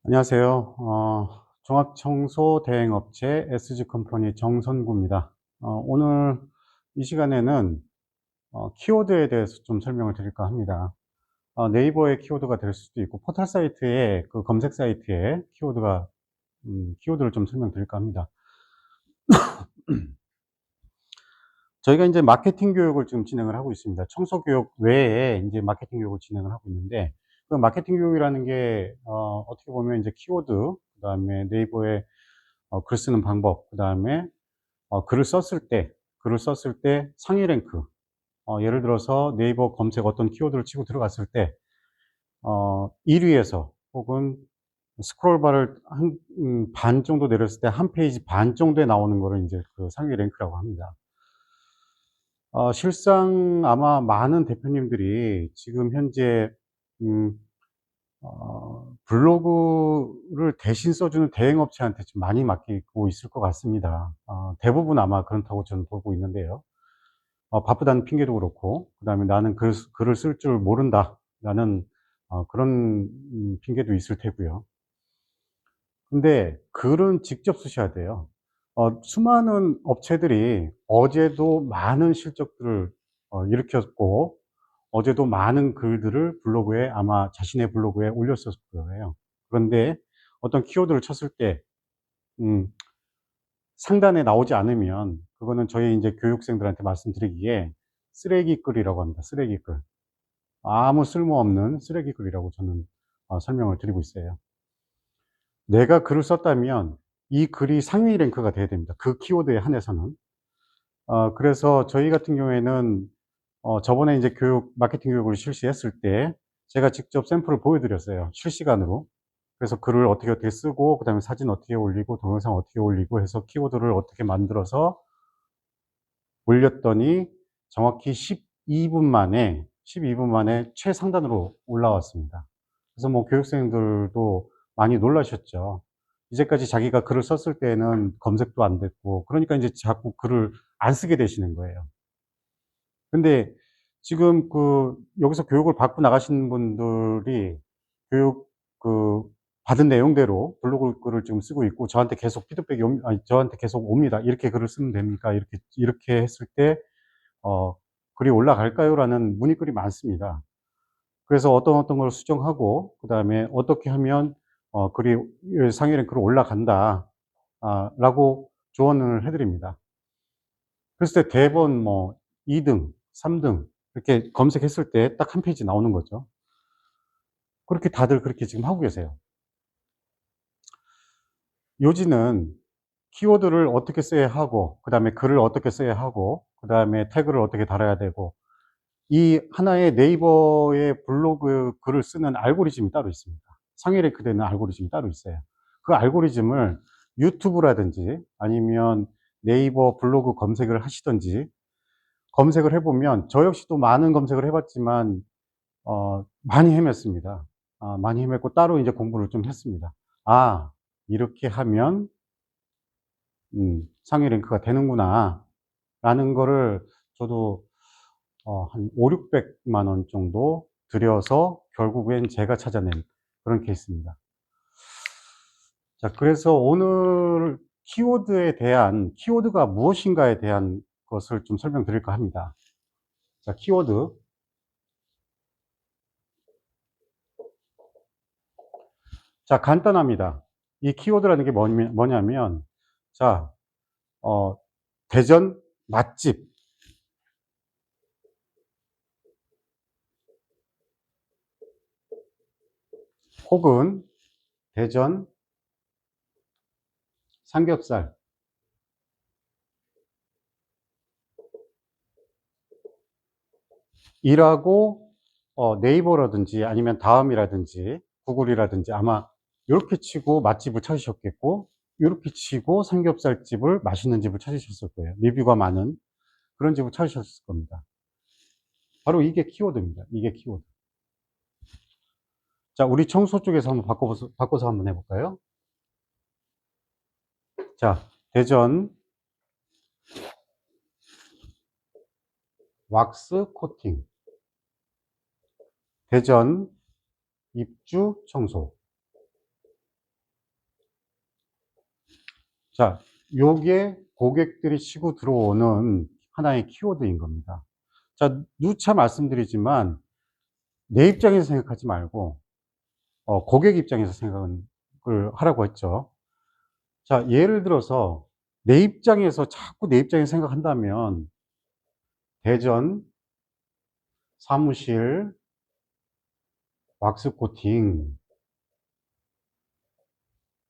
안녕하세요. 종합청소 대행업체 SG컴퍼니 정선구입니다. 오늘 이 시간에는 키워드에 대해서 좀 설명을 드릴까 합니다. 네이버의 키워드가 될 수도 있고 포털 사이트의 그 검색 사이트의 키워드를 좀 설명드릴까 합니다. 저희가 이제 마케팅 교육을 지금 진행을 하고 있습니다. 청소 교육 외에 이제 마케팅 교육을 진행을 하고 있는데, 그 마케팅 교육이라는 게 어떻게 보면 이제 키워드, 그다음에 네이버에 글 쓰는 방법, 그다음에 글을 썼을 때 상위 랭크, 예를 들어서 네이버 검색 어떤 키워드를 치고 들어갔을 때 1 위에서 혹은 스크롤 바를 반 정도 내렸을 때 한 페이지 반 정도에 나오는 거를 인제 그 상위 랭크라고 합니다. 실상 아마 많은 대표님들이 지금 현재 음 블로그를 대신 써 주는 대행업체한테 좀 많이 맡기고 있을 것 같습니다. 대부분 아마 그렇다고 저는 보고 있는데요. 바쁘다는 핑계도 그렇고, 그다음에 '나는 글을 쓸 줄 모른다.'라는 그런 핑계도 있을 테고요. 근데 글은 직접 쓰셔야 돼요. 수많은 업체들이 어제도 많은 실적들을 일으켰고, 어제도 많은 글들을 블로그에 아마 자신의 블로그에 올렸었을 거예요. 그런데 어떤 키워드를 쳤을 때 음 상단에 나오지 않으면 그거는 저희 인제 교육생들한테 말씀드리기에 쓰레기 글이라고 합니다. 쓰레기 글. 아무 쓸모없는 쓰레기 글이라고 저는 설명을 드리고 있어요. 내가 글을 썼다면 이 글이 상위 랭크가 돼야 됩니다, 그 키워드에 한해서는. 그래서 저희 같은 경우에는 저번에 인제 마케팅 교육을 실시했을 때 제가 직접 샘플을 보여 드렸어요, 실시간으로. 그래서 글을 어떻게 쓰고, 그다음에 사진 어떻게 올리고, 동영상 어떻게 올리고 해서 키워드를 어떻게 만들어서 올렸더니 정확히 12분 만에 최상단으로 올라왔습니다. 그래서 뭐 교육생들도 많이 놀라셨죠. 이제까지 자기가 글을 썼을 때에는 검색도 안 됐고, 그러니까 인제 자꾸 글을 안 쓰게 되시는 거예요. 근데 지금 여기서 교육을 받고 나가시는 분들이 교육 그 받은 내용대로 블로그 글을 지금 쓰고 있고, 저한테 계속 피드백이 저한테 계속 옵니다. "이렇게 글을 쓰면 됩니까? 이렇게 했을 때 어 글이 올라갈까요?"라는 문의글이 많습니다. 그래서 어떤 걸 수정하고, 그다음에 "어떻게 하면 글이 상위 랭크로 올라간다." 라고 조언을 해 드립니다. 그랬을 때 대번 뭐 2 등, 3등 이렇게 검색했을 때 딱 한 페이지 나오는 거죠. 그렇게 다들 그렇게 지금 하고 계세요. 요지는 키워드를 어떻게 써야 하고, 그다음에 글을 어떻게 써야 하고, 그다음에 태그를 어떻게 달아야 되고, 이 하나의 네이버의 블로그 글을 쓰는 알고리즘이 따로 있습니다. 상위 랭크되는 알고리즘이 따로 있어요. 그 알고리즘을 유튜브라든지 아니면 네이버 블로그 검색을 하시든지 검색을 해 보면, 저 역시도 많은 검색을 해 봤지만 많이 헤맸습니다. 많이 헤맸고 따로 인제 공부를 좀 했습니다. '아, 이렇게 하면 상위 랭크가 되는구나.'라는 거를 저도 한 5,000,000-6,000,000원 정도 들여서 결국엔 제가 찾아낸 그런 케이스입니다. 자, 그래서 오늘 키워드가 무엇인가에 대한 것을 좀 설명드릴까 합니다. 자, 키워드. 자, 간단합니다. 이 키워드라는 게 뭐냐면, 자, 어 대전 맛집, 혹은 대전 삼겹살 이라고 네이버라든지 아니면 다음이라든지 구글이라든지 아마 요렇게 치고 맛집을 찾으셨겠고, 요렇게 치고 삼겹살집을, 맛있는 집을 찾으셨을 거예요. 리뷰가 많은 그런 집을 찾으셨을 겁니다. 바로 이게 키워드입니다. 이게 키워드. 자, 우리 청소 쪽에서 한번 바꿔서 한번 해 볼까요? 자, 대전 왁스 코팅, 대전 입주 청소. 자, 요게 고객들이 치고 들어오는 하나의 키워드인 겁니다. 자, 누차 말씀드리지만 내 입장에서 생각하지 말고 고객 입장에서 생각을 하라고 했죠. 자, 예를 들어서 내 입장에서 자꾸 내 입장에서 생각한다면 대전 사무실 왁스 코팅,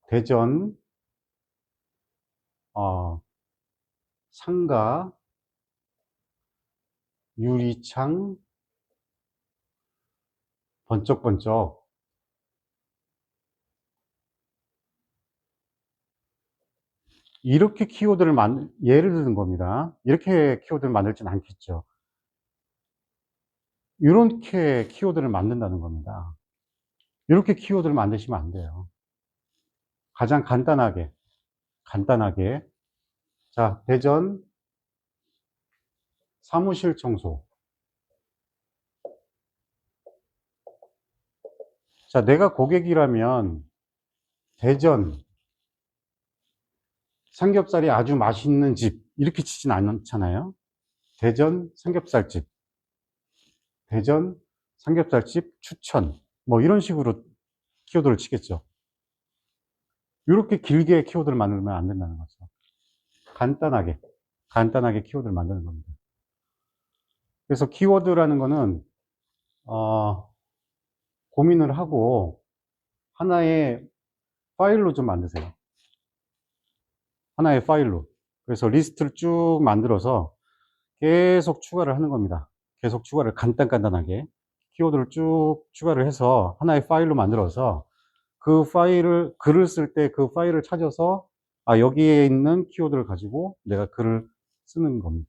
대전 상가 유리창 번쩍번쩍, 이렇게 키워드를 예를 드는 겁니다. 이렇게 키워드를 만들진 않겠죠. 이렇게 키워드를 만든다는 겁니다. 이렇게 키워드를 만드시면 안 돼요. 가장 간단하게. 자, 대전 사무실 청소. 자, 내가 고객이라면 대전 삼겹살이 아주 맛있는 집, 이렇게 치진 않잖아요. 대전 삼겹살집, 대전 삼겹살집 추천, 뭐 이런 식으로 키워드를 치겠죠. 이렇게 길게 키워드를 만들면 안 된다는 거죠. 간단하게 키워드를 만드는 겁니다. 그래서 키워드라는 거는 고민을 하고 하나의 파일로 좀 만드세요. 하나의 파일로. 그래서 리스트를 쭉 만들어서 계속 추가를 하는 겁니다. 계속 추가를 간단하게 키워드를 쭉 추가를 해서 하나의 파일로 만들어서 그 파일을, 글을 쓸 때 그 파일을 찾아서 여기에 있는 키워드를 가지고 내가 글을 쓰는 겁니다.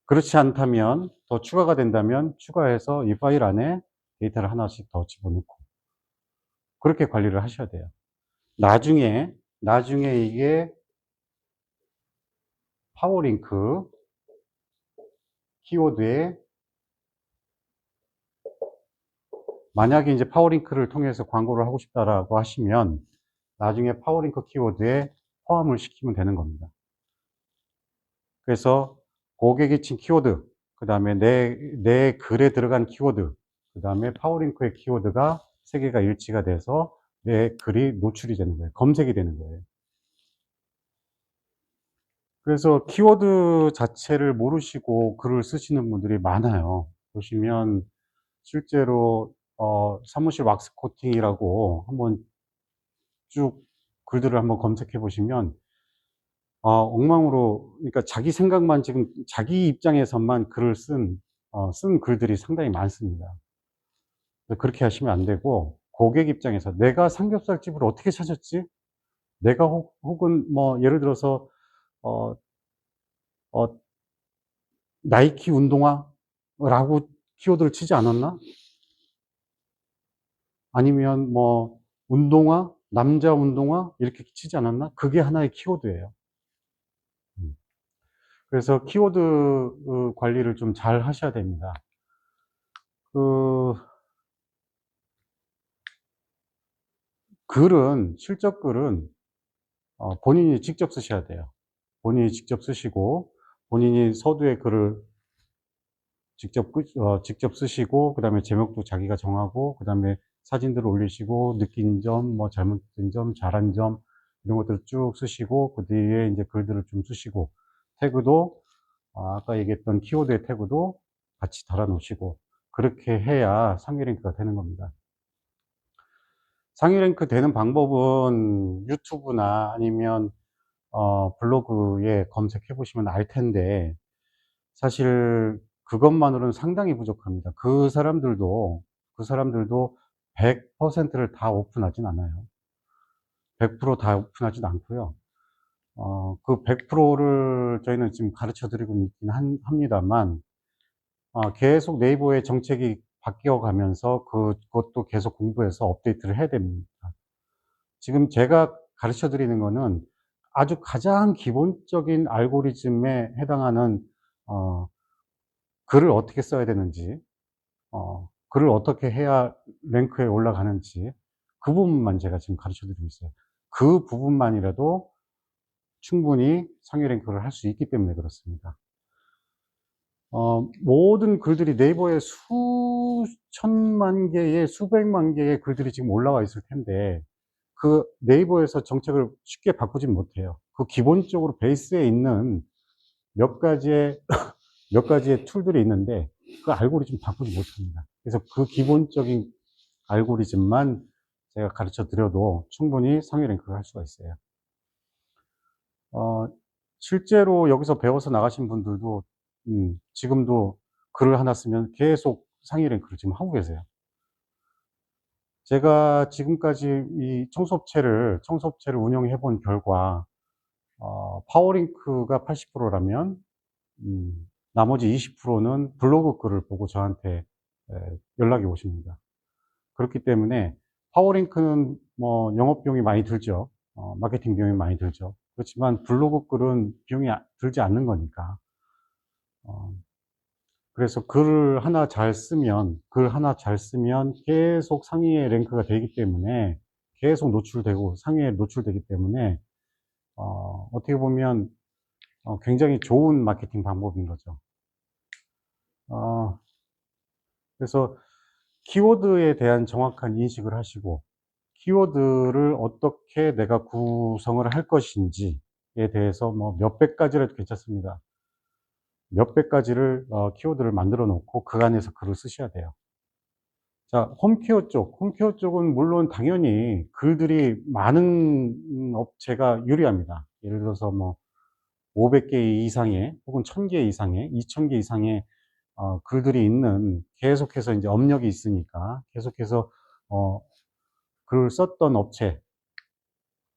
그렇지 않다면, 더 추가가 된다면 추가해서 이 파일 안에 데이터를 하나씩 더 집어넣고 그렇게 관리를 하셔야 돼요. 나중에 이게 파워링크 키워드에, 만약에 이제 파워링크를 통해서 광고를 하고 싶다라고 하시면 나중에 파워링크 키워드에 포함을 시키면 되는 겁니다. 그래서 고객이 친 키워드, 그 다음에 내 글에 들어간 키워드, 그 다음에 파워링크의 키워드가 세 개가 일치가 돼서 내 글이 노출이 되는 거예요. 검색이 되는 거예요. 그래서 키워드 자체를 모르시고 글을 쓰시는 분들이 많아요. 보시면 실제로 사무실 왁스 코팅이라고 한번 쭉 글들을 한번 검색해 보시면 엉망으로, 그러니까 자기 생각만, 지금 자기 입장에서만 글을 쓴 글들이 상당히 많습니다. 그렇게 하시면 안 되고, 고객 입장에서 내가 삼겹살 집을 어떻게 찾았지? 내가 혹은 뭐 예를 들어서 어, 어, 나이키 운동화라고 키워드를 치지 않았나? 아니면 뭐 운동화, 남자 운동화 이렇게 치지 않았나? 그게 하나의 키워드예요. 그래서 키워드 관리를 좀 잘 하셔야 됩니다. 그 실적 글은 본인이 직접 쓰셔야 돼요. 본인이 직접 쓰시고, 본인이 서두에 글을 직접 쓰시고, 그 다음에 제목도 자기가 정하고, 그 다음에 사진들을 올리시고, 느낀 점, 뭐 잘못된 점, 잘한 점, 이런 것들을 쭉 쓰시고, 그 뒤에 이제 글들을 좀 쓰시고, 태그도, 아까 얘기했던 키워드의 태그도 같이 달아 놓으시고, 그렇게 해야 상위 랭크가 되는 겁니다. 상위 랭크 되는 방법은 유튜브나 아니면 블로그에 검색해 보시면 알 텐데, 사실 그것만으로는 상당히 부족합니다. 그 사람들도 100%를 다 오픈하진 않아요. 100%다 오픈하진 않고요. 그 100%를 저희는 지금 가르쳐 드리고 있긴 합니다만, 계속 네이버의 정책이 바뀌어 가면서 그것도 계속 공부해서 업데이트를 해야 됩니다. 지금 제가 가르쳐 드리는 거는 아주 가장 기본적인 알고리즘에 해당하는 어 글을 어떻게 써야 되는지, 글을 어떻게 해야 랭크에 올라가는지, 그 부분만 제가 지금 가르쳐 드리고 있어요. 그 부분만이라도 충분히 상위 랭크를 할 수 있기 때문에 그렇습니다. 모든 글들이 네이버에 수천만 개의, 수백만 개의 글들이 지금 올라와 있을 텐데, 그 네이버에서 정책을 쉽게 바꾸진 못해요. 그 기본적으로 베이스에 있는 몇 가지의 몇 가지의 툴들이 있는데 그 알고리즘 바꾸지 못합니다. 그래서 그 기본적인 알고리즘만 제가 가르쳐 드려도 충분히 상위 랭크를 할 수가 있어요. 실제로 여기서 배워서 나가신 분들도 지금도 글을 하나 쓰면 계속 상위 랭크를 지금 하고 계세요. 제가 지금까지 이 청소업체를 운영해 본 결과, 파워링크가 80%라면 나머지 20%는 블로그 글을 보고 저한테 연락이 오십니다. 그렇기 때문에 파워링크는 뭐 영업 비용이 많이 들죠. 마케팅 비용이 많이 들죠. 그렇지만 블로그 글은 비용이 들지 않는 거니까. 어, 그래서 글 하나 잘 쓰면 계속 상위에 랭크가 되기 때문에, 계속 노출되고 상위에 노출되기 때문에, 어떻게 보면 굉장히 좋은 마케팅 방법인 거죠. 그래서 키워드에 대한 정확한 인식을 하시고, 키워드를 어떻게 내가 구성을 할 것인지에 대해서 뭐 몇백 가지라도 괜찮습니다. 몇백 가지를 키워드를 만들어 놓고 그 안에서 글을 쓰셔야 돼요. 자, 홈케어 쪽은 물론 당연히 글들이 많은 업체가 유리합니다. 예를 들어서 뭐 500개 이상의, 혹은 1000개 이상의, 2000개 이상의 글들이 있는, 계속해서 이제 업력이 있으니까 계속해서 글을 썼던 업체,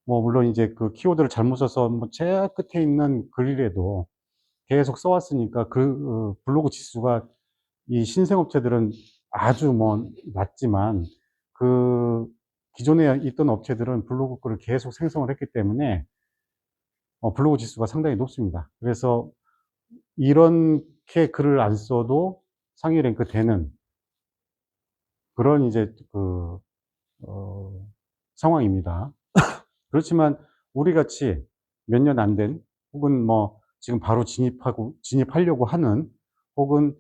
뭐 물론 이제 그 키워드를 잘못 써서 뭐 제일 끝에 있는 글이라도 계속 써왔으니까 그 블로그 지수가, 이 신생업체들은 아주 뭐 낮지만, 그 기존에 있던 업체들은 블로그 글을 계속 생성을 했기 때문에 블로그 지수가 상당히 높습니다. 그래서 이렇게 글을 안 써도 상위 랭크 되는 그런 이제 상황입니다. 그렇지만 우리 같이 몇 년 안 된, 혹은 뭐 지금 바로 진입하려고 하는, 혹은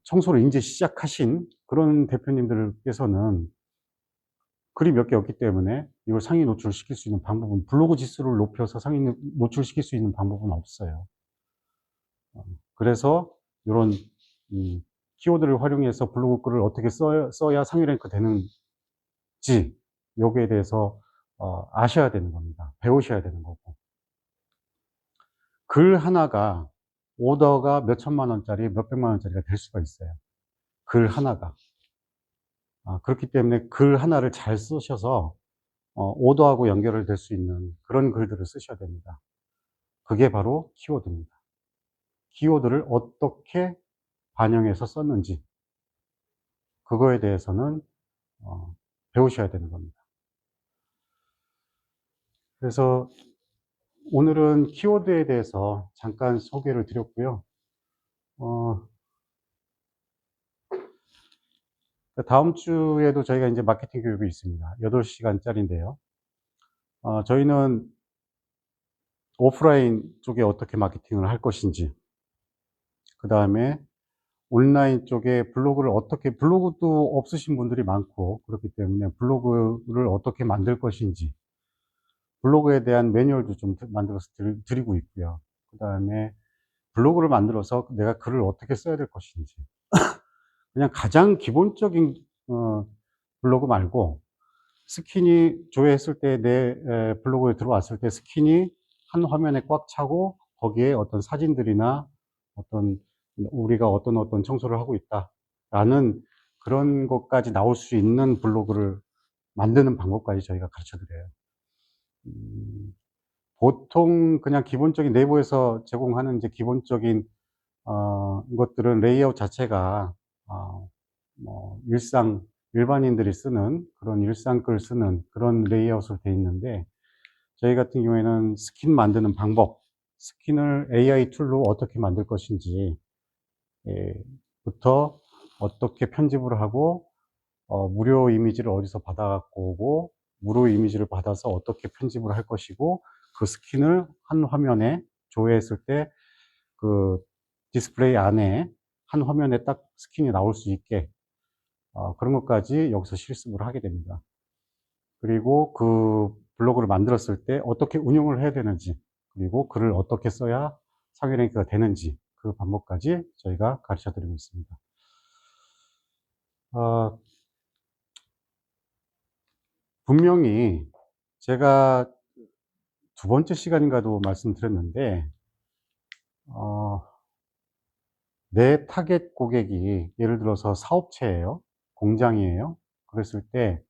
청소를 이제 시작하신 그런 대표님들께서는 글이 몇 개 없기 때문에 이걸 상위 노출시킬 수 있는 방법은, 블로그 지수를 높여서 상위 노출시킬 수 있는 방법은 없어요. 그래서 요런 키워드를 활용해서 블로그 글을 어떻게 써야 상위 랭크 되는지, 요거에 대해서 아셔야 되는 겁니다. 배우셔야 되는 거고. 글 하나가, 오더가 몇 천만 원짜리, 몇 백만 원짜리가 될 수가 있어요. 글 하나가. 그렇기 때문에 글 하나를 잘 쓰셔서 오더하고 연결을 될 수 있는 그런 글들을 쓰셔야 됩니다. 그게 바로 키워드입니다. 키워드를 어떻게 반영해서 썼는지, 그거에 대해서는 배우셔야 되는 겁니다. 그래서 오늘은 키워드에 대해서 잠깐 소개를 드렸고요. 다음 주에도 저희가 이제 마케팅 교육이 있습니다. 8시간짜리인데요. 저희는 오프라인 쪽에 어떻게 마케팅을 할 것인지, 그 다음에 온라인 쪽에 블로그도 없으신 분들이 많고, 그렇기 때문에 블로그를 어떻게 만들 것인지, 블로그에 대한 매뉴얼도 좀 만들어서 드리고 있고요. 그 다음에 블로그를 만들어서 내가 글을 어떻게 써야 될 것인지, 그냥 가장 기본적인 블로그 말고, 스킨이 조회했을 때, 내 블로그에 들어왔을 때 스킨이 한 화면에 꽉 차고, 거기에 어떤 사진들이나 어떤, 우리가 어떤 청소를 하고 있다라는 그런 것까지 나올 수 있는 블로그를 만드는 방법까지 저희가 가르쳐 드려요. 보통 그냥 기본적인 네이버에서 제공하는 이제 기본적인 것들은 레이아웃 자체가 뭐 일반인들이 쓰는 그런 일상글 쓰는 그런 레이아웃으로 되어 있는데, 저희 같은 경우에는 스킨 만드는 방법, 스킨을 AI 툴로 어떻게 만들 것인지, 예, 부터 어떻게 편집을 하고, 무료 이미지를 어디서 받아 갖고 오고, 무료 이미지를 받아서 어떻게 편집을 할 것이고, 그 스킨을 한 화면에 조회했을 때 그 디스플레이 안에 한 화면에 딱 스킨이 나올 수 있게 그런 것까지 여기서 실습을 하게 됩니다. 그리고 그 블로그를 만들었을 때 어떻게 운영을 해야 되는지, 그리고 글을 어떻게 써야 상위 랭크가 되는지, 그 방법까지 저희가 가르쳐 드리고 있습니다. 분명히 제가 두 번째 시간인가도 말씀드렸는데, 내 타겟 고객이 예를 들어서 사업체예요. 공장이에요. 그랬을 때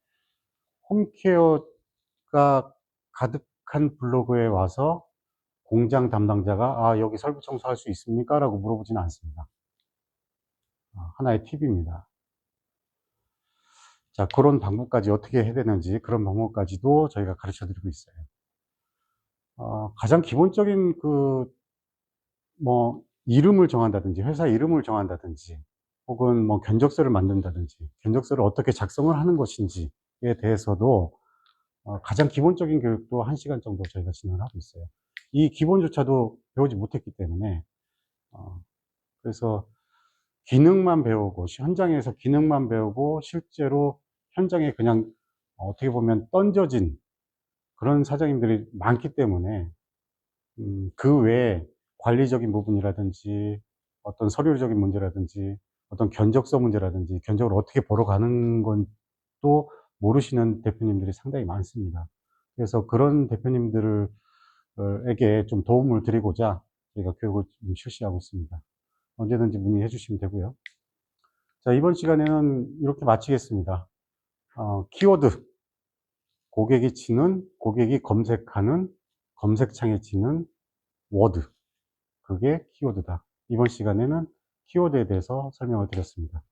홈케어가 가득한 블로그에 와서 공장 담당자가 여기 설비 청소할 수 있습니까? 라고 물어보지는 않습니다. 하나의 팁입니다. 자, 그런 방법까지 어떻게 해야 되는지, 그런 방법까지도 저희가 가르쳐 드리고 있어요. 가장 기본적인 이름을 정한다든지, 회사 이름을 정한다든지, 혹은 견적서를 만든다든지, 견적서를 어떻게 작성을 하는 것인지에 대해서도 가장 기본적인 교육도 1시간 정도 저희가 진행을 하고 있어요. 이 기본조차도 배우지 못했기 때문에, 그래서 기능만 배우고, 현장에서 기능만 배우고, 실제로 현장에 그냥 어떻게 보면 던져진 그런 사장님들이 많기 때문에, 그 외에 관리적인 부분이라든지, 어떤 서류적인 문제라든지, 어떤 견적서 문제라든지, 견적을 어떻게 보러 가는 건 또 모르시는 대표님들이 상당히 많습니다. 그래서 그런 대표님들을 에게 좀 도움을 드리고자 저희가 교육을 좀 실시하고 있습니다. 언제든지 문의해 주시면 되고요. 자, 이번 시간에는 이렇게 마치겠습니다. 키워드, 고객이 검색하는 검색창에 치는 워드, 그게 키워드다. 이번 시간에는 키워드에 대해서 설명을 드렸습니다.